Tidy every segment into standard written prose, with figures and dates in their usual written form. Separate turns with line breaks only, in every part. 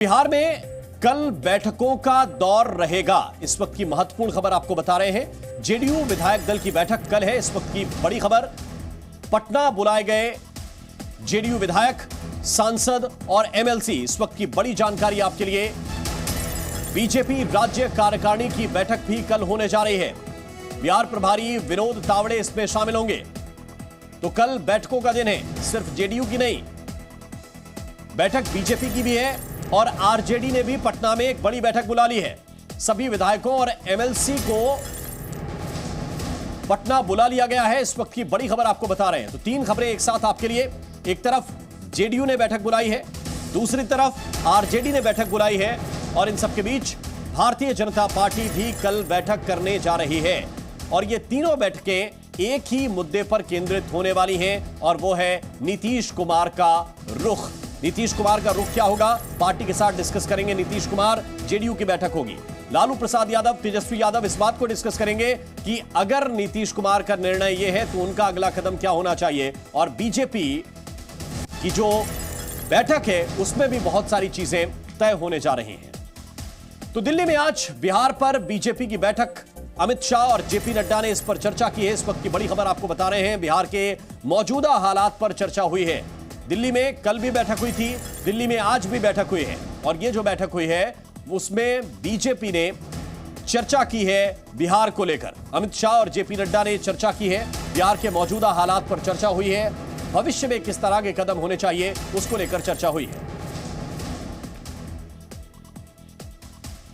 बिहार में कल बैठकों का दौर रहेगा। इस वक्त की महत्वपूर्ण खबर आपको बता रहे हैं। जेडीयू विधायक दल की बैठक कल है। इस वक्त की बड़ी खबर, पटना बुलाए गए जेडीयू विधायक, सांसद और एमएलसी। इस वक्त की बड़ी जानकारी आपके लिए। बीजेपी राज्य कार्यकारिणी की बैठक भी कल होने जा रही है। बिहार प्रभारी विनोद तावड़े इसमें शामिल होंगे। तो कल बैठकों का दिन है। सिर्फ जेडीयू की नहीं, बैठक बीजेपी की भी है और आरजेडी ने भी पटना में एक बड़ी बैठक बुला ली है। सभी विधायकों और एमएलसी को पटना बुला लिया गया है। इस वक्त की बड़ी खबर आपको बता रहे हैं। तो तीन खबरें एक साथ आपके लिए। एक तरफ जेडीयू ने बैठक बुलाई है, दूसरी तरफ आरजेडी ने बैठक बुलाई है और इन सबके बीच भारतीय जनता पार्टी भी कल बैठक करने जा रही है। और ये तीनों बैठकें एक ही मुद्दे पर केंद्रित होने वाली हैं और वो है नीतीश कुमार का रुख। नीतीश कुमार का रुख क्या होगा, पार्टी के साथ डिस्कस करेंगे नीतीश कुमार। जेडीयू की बैठक होगी। लालू प्रसाद यादव, तेजस्वी यादव इस बात को डिस्कस करेंगे कि अगर नीतीश कुमार का निर्णय यह है तो उनका अगला कदम क्या होना चाहिए। और बीजेपी की जो बैठक है उसमें भी बहुत सारी चीजें तय होने जा रही हैं। तो दिल्ली में आज बिहार पर बीजेपी की बैठक, अमित शाह और जेपी नड्डा ने इस पर चर्चा की है। इस वक्त की बड़ी खबर आपको बता रहे हैं। बिहार के मौजूदा हालात पर चर्चा हुई है। दिल्ली में कल भी बैठक हुई थी, दिल्ली में आज भी बैठक हुई है। और ये जो बैठक हुई है उसमें बीजेपी ने चर्चा की है बिहार को लेकर। अमित शाह और जेपी नड्डा ने चर्चा की है। बिहार के मौजूदा हालात पर चर्चा हुई है। भविष्य में किस तरह के कदम होने चाहिए उसको लेकर चर्चा हुई है।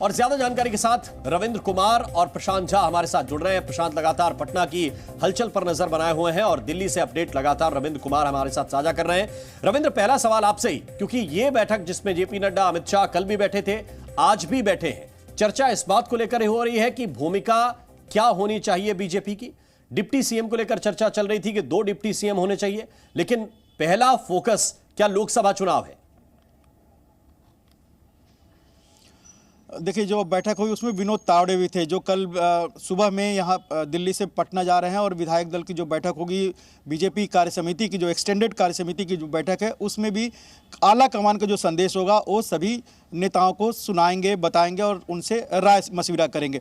और ज्यादा जानकारी के साथ रविंद्र कुमार और प्रशांत झा हमारे साथ जुड़ रहे हैं। प्रशांत लगातार पटना की हलचल पर नजर बनाए हुए हैं और दिल्ली से अपडेट लगातार रविंद्र कुमार हमारे साथ साझा कर रहे हैं। रविंद्र, पहला सवाल आपसे ही, क्योंकि यह बैठक जिसमें जेपी नड्डा, अमित शाह कल भी बैठे थे, आज भी बैठे हैं, चर्चा इस बात को लेकर हो रही है कि भूमिका क्या होनी चाहिए बीजेपी की। डिप्टी सीएम को लेकर चर्चा चल रही थी कि 2 डिप्टी सीएम होने चाहिए, लेकिन पहला फोकस क्या लोकसभा चुनाव है?
देखिए, जो बैठक हुई उसमें विनोद तावड़े भी थे, जो कल सुबह में यहाँ दिल्ली से पटना जा रहे हैं। और विधायक दल की जो बैठक होगी, बीजेपी कार्य समिति की जो एक्सटेंडेड कार्य समिति की जो बैठक है, उसमें भी आला कमान का जो संदेश होगा वो सभी नेताओं को सुनाएंगे, बताएंगे और उनसे राय मशविरा करेंगे।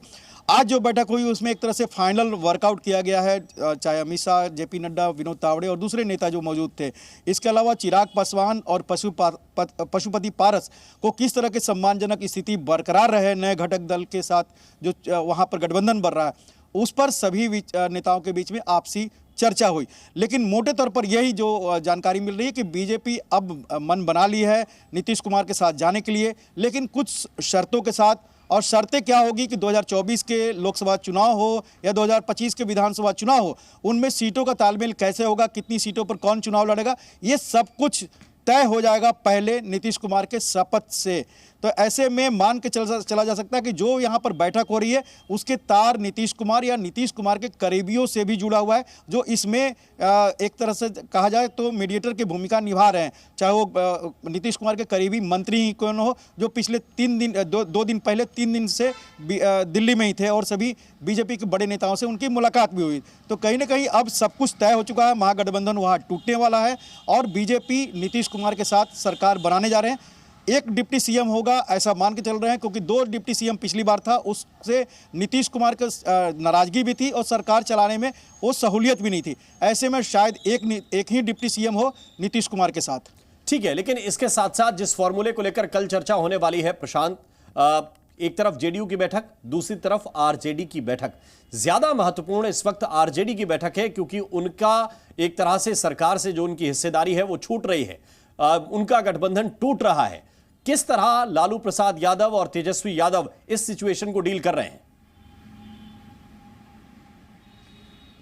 आज जो बैठक हुई उसमें एक तरह से फाइनल वर्कआउट किया गया है, चाहे अमित शाह, जेपी नड्डा, विनोद तावड़े और दूसरे नेता जो मौजूद थे। इसके अलावा चिराग पासवान और पशुपति पारस को किस तरह के सम्मानजनक स्थिति बरकरार रहे नए घटक दल के साथ जो वहाँ पर गठबंधन बढ़ रहा है, उस पर सभी नेताओं के बीच में आपसी चर्चा हुई। लेकिन मोटे तौर पर यही जो जानकारी मिल रही है कि बीजेपी अब मन बना ली है नीतीश कुमार के साथ जाने के लिए, लेकिन कुछ शर्तों के साथ। और शर्तें क्या होगी कि 2024 के लोकसभा चुनाव हो या 2025 के विधानसभा चुनाव हो, उनमें सीटों का तालमेल कैसे होगा, कितनी सीटों पर कौन चुनाव लड़ेगा, ये सब कुछ तय हो जाएगा पहले नीतीश कुमार के शपथ से। तो ऐसे में मान के चला जा सकता है कि जो यहाँ पर बैठक हो रही है उसके तार नीतीश कुमार या नीतीश कुमार के करीबियों से भी जुड़ा हुआ है, जो इसमें एक तरह से कहा जाए तो मीडिएटर की भूमिका निभा रहे हैं। चाहे वो नीतीश कुमार के करीबी मंत्री ही कौन हो, जो पिछले 2 दिन पहले 3 दिन से दिल्ली में ही थे और सभी बीजेपी के बड़े नेताओं से उनकी मुलाकात भी हुई। तो कहीं ना कहीं अब सब कुछ तय हो चुका है। महागठबंधन वहाँ टूटने वाला है और बीजेपी नीतीश कुमार के साथ सरकार बनाने जा रहे हैं। एक डिप्टी सीएम होगा ऐसा मान के चल रहे हैं, क्योंकि 2 डिप्टी सीएम पिछली बार था, उससे नीतीश कुमार का नाराजगी भी थी और सरकार चलाने में वो सहूलियत भी नहीं थी। ऐसे में शायद एक ही डिप्टी सीएम हो नीतीश कुमार के साथ।
ठीक है, लेकिन इसके साथ साथ जिस फॉर्मूले को लेकर कल चर्चा होने वाली है प्रशांत, एक तरफ जेडीयू की बैठक, दूसरी तरफ आरजेडी की बैठक। ज्यादा महत्वपूर्ण इस वक्त आरजेडी की बैठक है, क्योंकि उनका एक तरह से सरकार से जो उनकी हिस्सेदारी है वो छूट रही है, उनका गठबंधन टूट रहा है। किस तरह लालू प्रसाद यादव और तेजस्वी यादव इस सिचुएशन को डील कर रहे हैं?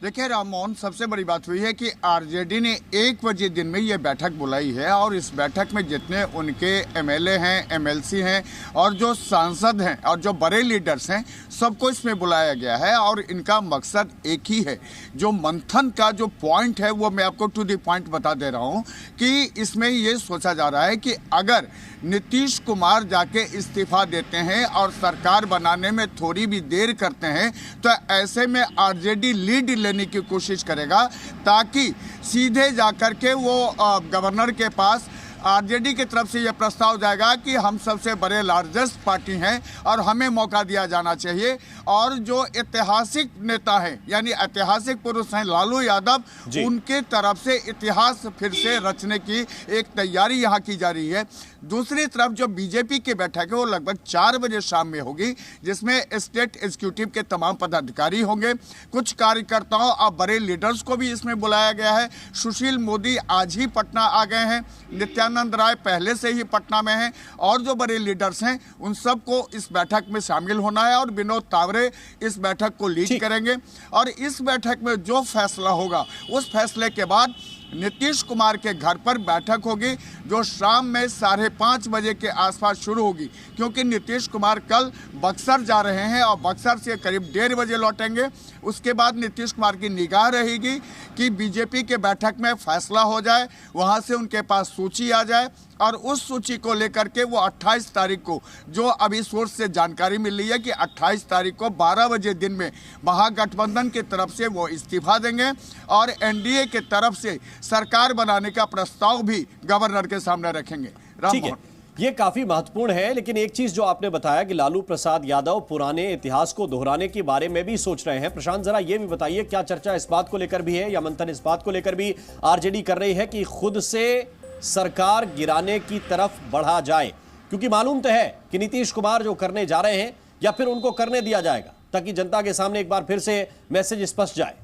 देखिए राम मोहन, सबसे बड़ी बात हुई है कि आरजेडी ने 1 बजे दिन में ये बैठक बुलाई है और इस बैठक में जितने उनके एमएलए हैं, एमएलसी हैं और जो सांसद हैं और जो बड़े लीडर्स हैं, सबको इसमें बुलाया गया है। और इनका मकसद एक ही है। जो मंथन का जो पॉइंट है वो मैं आपको टू द पॉइंट बता दे रहा हूँ कि इसमें ये सोचा जा रहा है कि अगर नीतीश कुमार जाके इस्तीफा देते हैं और सरकार बनाने में थोड़ी भी देर करते हैं तो ऐसे में आरजेडी लीड लेने की कोशिश करेगा, ताकि सीधे जाकर के वो गवर्नर के पास आरजेडी की तरफ से यह प्रस्ताव जाएगा कि हम सबसे बड़े लार्जेस्ट पार्टी हैं और हमें मौका दिया जाना चाहिए। और जो ऐतिहासिक नेता हैं यानी ऐतिहासिक पुरुष हैं लालू यादव, उनके तरफ से इतिहास फिर से रचने की एक तैयारी यहाँ की जा रही है। दूसरी तरफ जो बीजेपी की बैठक है वो लगभग 4 बजे शाम में होगी, जिसमें स्टेट एग्जीक्यूटिव के तमाम पदाधिकारी होंगे, कुछ कार्यकर्ताओं और बड़े लीडर्स को भी इसमें बुलाया गया है। सुशील मोदी आज ही पटना आ गए हैं, नित्यानंद राय पहले से ही पटना में हैं और जो बड़े लीडर्स हैं उन सबको इस बैठक में शामिल होना है और विनोद तावड़े इस बैठक को लीड करेंगे। और इस बैठक में जो फैसला होगा उस फैसले के बाद नीतीश कुमार के घर पर बैठक होगी, जो शाम में 5:30 बजे के आसपास शुरू होगी, क्योंकि नीतीश कुमार कल बक्सर जा रहे हैं और बक्सर से करीब 1:30 बजे लौटेंगे। उसके बाद नीतीश कुमार की निगाह रहेगी कि बीजेपी के बैठक में फैसला हो जाए, वहां से उनके पास सूची आ जाए और उस सूची को लेकर के वो 28 तारीख को, जो अभी सोर्स से जानकारी मिल रही है कि 28 तारीख को 12 बजे दिन में महागठबंधन की तरफ से वो इस्तीफा देंगे और एनडीए की तरफ से सरकार बनाने का प्रस्ताव भी गवर्नर के सामने रखेंगे।
ठीक है, ये काफी महत्वपूर्ण है, लेकिन एक चीज जो आपने बताया कि लालू प्रसाद यादव पुराने इतिहास को दोहराने के बारे में भी सोच रहे हैं। प्रशांत, जरा ये भी बताइए, क्या चर्चा इस बात को लेकर भी है या मंथन इस बात को लेकर भी आरजेडी कर रही है कि खुद से सरकार गिराने की तरफ बढ़ा जाए? क्योंकि मालूम तो है कि नीतीश कुमार जो करने जा रहे हैं या फिर उनको करने दिया जाएगा, ताकि जनता के सामने एक बार फिर से मैसेज स्पष्ट जाए।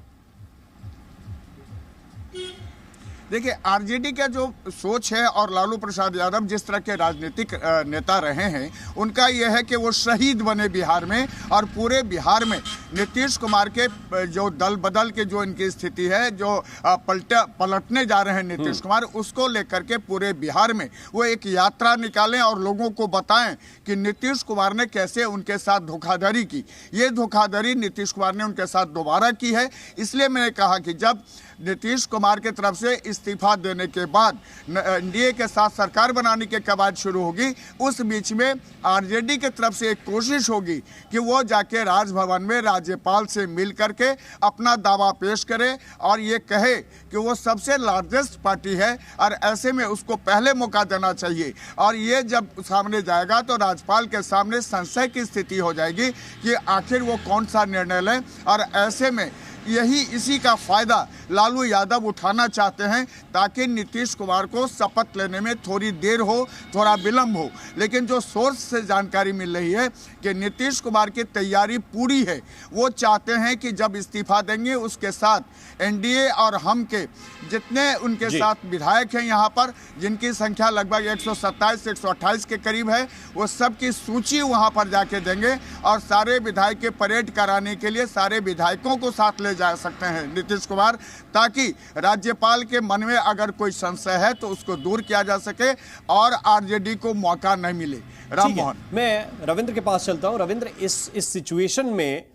देखिए, आरजेडी का जो सोच है और लालू प्रसाद यादव जिस तरह के राजनीतिक नेता रहे हैं, उनका यह है कि वो शहीद बने बिहार में और पूरे बिहार में नीतीश कुमार के जो दल बदल के जो इनकी स्थिति है, जो पलटने जा रहे हैं नीतीश कुमार, उसको लेकर के पूरे बिहार में वो एक यात्रा निकालें और लोगों को बताएं कि नीतीश कुमार ने कैसे उनके साथ धोखाधड़ी की। ये धोखाधड़ी नीतीश कुमार ने उनके साथ दोबारा की है। इसलिए मैंने कहा कि जब नीतीश कुमार की तरफ से इस्तीफा देने के बाद एनडीए के साथ सरकार बनाने के कवायद शुरू होगी, उस बीच में आरजेडी की तरफ से एक कोशिश होगी कि वो जाके राजभवन में राज्यपाल से मिल करके अपना दावा पेश करे और ये कहे कि वो सबसे लार्जेस्ट पार्टी है और ऐसे में उसको पहले मौका देना चाहिए। और ये जब सामने जाएगा तो राज्यपाल के सामने संशय की स्थिति हो जाएगी कि आखिर वो कौन सा निर्णय लें, और ऐसे में इसी का फायदा लालू यादव उठाना चाहते हैं ताकि नीतीश कुमार को शपथ लेने में थोड़ी देर हो, थोड़ा विलंब हो। लेकिन जो सोर्स से जानकारी मिल रही है कि नीतीश कुमार की तैयारी पूरी है। वो चाहते हैं कि जब इस्तीफा देंगे उसके साथ एनडीए और हम के जितने उनके साथ विधायक हैं यहाँ पर, जिनकी संख्या लगभग 127 से 128 के करीब है, वो सबकी सूची वहाँ पर जाके देंगे और सारे विधायक के परेड कराने के लिए सारे विधायकों को साथ ले जा सकते हैं नीतीश कुमार, ताकि राज्यपाल के मन में अगर कोई संशय है तो उसको दूर किया जा सके और आरजेडी को मौका नहीं मिले। राम मोहन,
मैं रविंद्र के पास चलता हूं। रविंद्र, इस सिचुएशन में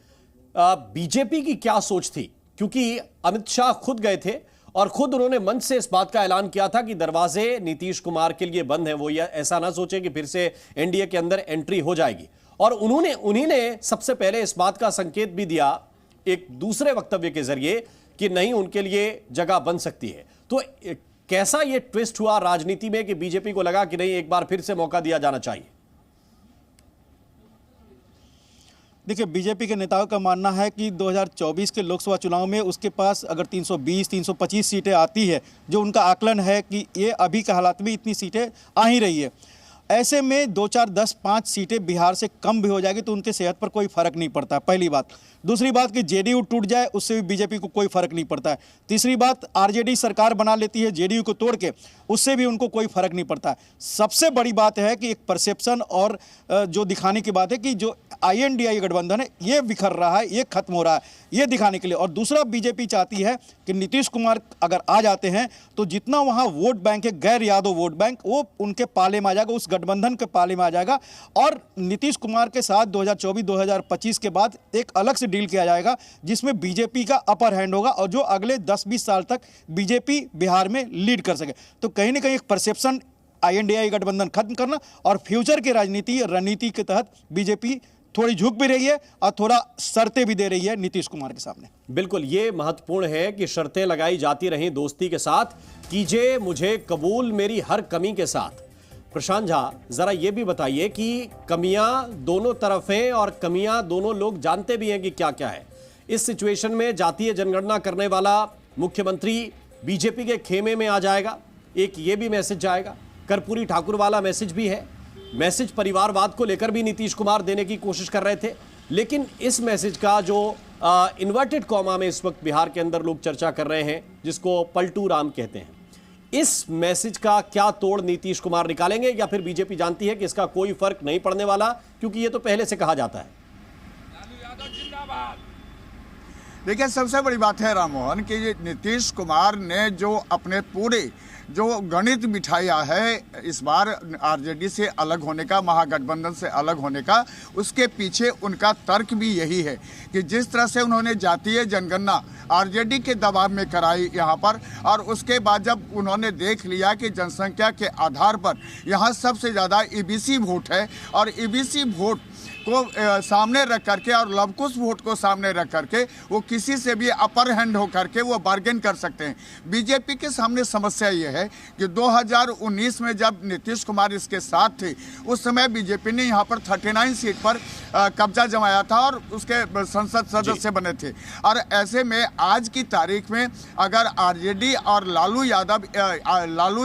बीजेपी की क्या सोच थी? क्योंकि अमित शाह खुद गए थे और खुद उन्होंने मंच से इस बात का ऐलान किया था कि दरवाजे नीतीश कुमार के लिए बंद हैं, वो या ऐसा ना सोचे कि फिर से एनडीए के अंदर एंट्री हो जाएगी। और उन्हीं ने सबसे पहले इस बात का संकेत भी दिया एक दूसरे वक्तव्य के जरिए कि नहीं, उनके लिए जगह बन सकती है। तो कैसा ये ट्विस्ट हुआ राजनीति में कि बीजेपी को लगा कि नहीं, एक बार फिर से मौका दिया जाना चाहिए?
देखिए, बीजेपी के नेताओं का मानना है कि 2024 के लोकसभा चुनाव में उसके पास अगर 320, 325 सीटें आती है, जो उनका आकलन है कि ये अभी के हालात में इतनी सीटें आ ही रही है, ऐसे में 2, 4, 10, 5 सीटें बिहार से कम भी हो जाएगी तो उनके सेहत पर कोई फर्क नहीं पड़ता, पहली बात। दूसरी बात कि जेडीयू टूट जाए उससे भी बीजेपी को कोई फर्क नहीं पड़ता है। तीसरी बात, आरजेडी सरकार बना लेती है जेडीयू को तोड़ के, उससे भी उनको कोई फर्क नहीं पड़ता है। सबसे बड़ी बात है कि एक परसेप्शन और जो दिखाने की बात है कि जो INDI गठबंधन है ये बिखर रहा है, ये खत्म हो रहा है, ये दिखाने के लिए। और दूसरा, बीजेपी चाहती है कि नीतीश कुमार अगर आ जाते हैं तो जितना वहाँ वोट बैंक है, गैर यादव वोट बैंक, वो उनके पाले में आ जाएगा, उस गठबंधन के पाले में आ जाएगा। और नीतीश कुमार के साथ 2024-2025 के बाद एक अलग से डील किया जाएगा जिसमें बीजेपी का अपर हैंड होगा और जो अगले 10-20 साल तक बीजेपी बिहार में लीड कर सके। तो कहीं ना कहीं एक परसेप्शन, INDI गठबंधन खत्म करना और फ्यूचर की रणनीति के तहत बीजेपी थोड़ी झुक भी रही है और थोड़ा शर्तें भी दे रही है नीतीश कुमार के सामने।
बिल्कुल, ये महत्वपूर्ण है कि शर्तें लगाई जाती रहीं दोस्ती के साथ, कीजिए मुझे कबूल मेरी हर कमी के साथ। प्रशांत झा, जरा ये भी बताइए कि कमियां दोनों तरफ हैं और कमियां दोनों लोग जानते भी हैं कि क्या क्या है। इस सिचुएशन में जातीय जनगणना करने वाला मुख्यमंत्री बीजेपी के खेमे में आ जाएगा, एक ये भी मैसेज जाएगा। कर्पूरी ठाकुर वाला मैसेज भी है, मैसेज परिवारवाद को लेकर भी नीतीश कुमार देने की कोशिश कर रहे थे, लेकिन इस मैसेज का जो इन्वर्टेड कॉमा में इस वक्त बिहार के अंदर लोग चर्चा कर रहे हैं, जिसको पलटू राम कहते हैं, इस मैसेज का क्या तोड़ नीतीश कुमार निकालेंगे या फिर बीजेपी जानती है कि इसका कोई फर्क नहीं पड़ने वाला, क्योंकि ये तो पहले से कहा जाता है।
देखिए, सबसे बड़ी बात है राममोहन कि ये नीतीश कुमार ने जो अपने पूरे जो गणित बिठाया है इस बार आरजेडी से अलग होने का, महागठबंधन से अलग होने का, उसके पीछे उनका तर्क भी यही है कि जिस तरह से उन्होंने जातीय जनगणना आरजेडी के दबाव में कराई यहाँ पर, और उसके बाद जब उन्होंने देख लिया कि जनसंख्या के आधार पर यहाँ सबसे ज़्यादा ईबीसी वोट है और ईबीसी वोट को सामने रख करके और लवकुश वोट को सामने रख करके वो किसी से भी अपर हैंड हो करके वो बार्गेन कर सकते हैं। बीजेपी के सामने समस्या ये है कि 2019 में जब नीतीश कुमार इसके साथ थे, उस समय बीजेपी ने यहाँ पर 39 सीट पर कब्जा जमाया था और उसके संसद सदस्य बने थे। और ऐसे में आज की तारीख में अगर आरजेडी और लालू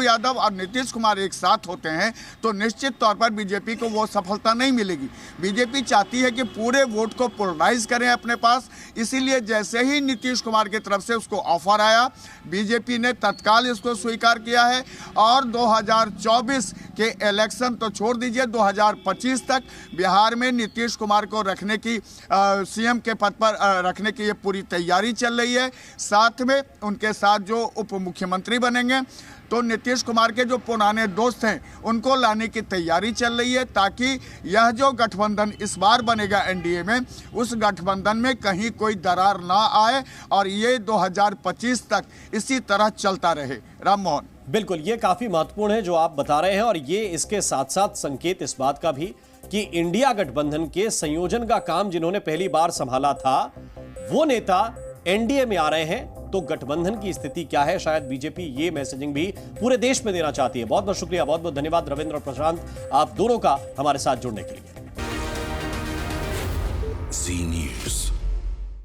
यादव और नीतीश कुमार एक साथ होते हैं तो निश्चित तौर पर बीजेपी को वो सफलता नहीं मिलेगी। बीजेपी चाहती है कि पूरे वोट को पोलराइज करें अपने पास, इसीलिए जैसे ही नीतीश कुमार की तरफ से उसको ऑफर आया, बीजेपी ने तत्काल इसको स्वीकार किया है और 2024 के इलेक्शन तो छोड़ दीजिए, 2025 तक बिहार में नीतीश कुमार को रखने की सीएम के पद पर रखने की ये पूरी तैयारी चल रही है। साथ में उनके साथ जो उप मुख्यमंत्री बनेंगे तो नीतीश कुमार के जो पुराने दोस्त हैं उनको लाने की तैयारी चल रही है, ताकि यह जो गठबंधन इस बार बनेगा एनडीए में, उस गठबंधन में कहीं कोई दरार ना आए और ये 2025 तक इसी तरह चलता रहे। राममोहन,
बिल्कुल, ये काफी महत्वपूर्ण है जो आप बता रहे हैं, और ये इसके साथ साथ संकेत इस बात का भी कि इंडिया गठबंधन के संयोजन का काम जिन्होंने पहली बार संभाला था वो नेता एनडीए में आ रहे हैं, तो गठबंधन की स्थिति क्या है, शायद बीजेपी ये मैसेजिंग भी पूरे देश में देना चाहती है। बहुत बहुत शुक्रिया, बहुत बहुत धन्यवाद रविंद्र और प्रशांत, आप दोनों का हमारे साथ जुड़ने के लिए।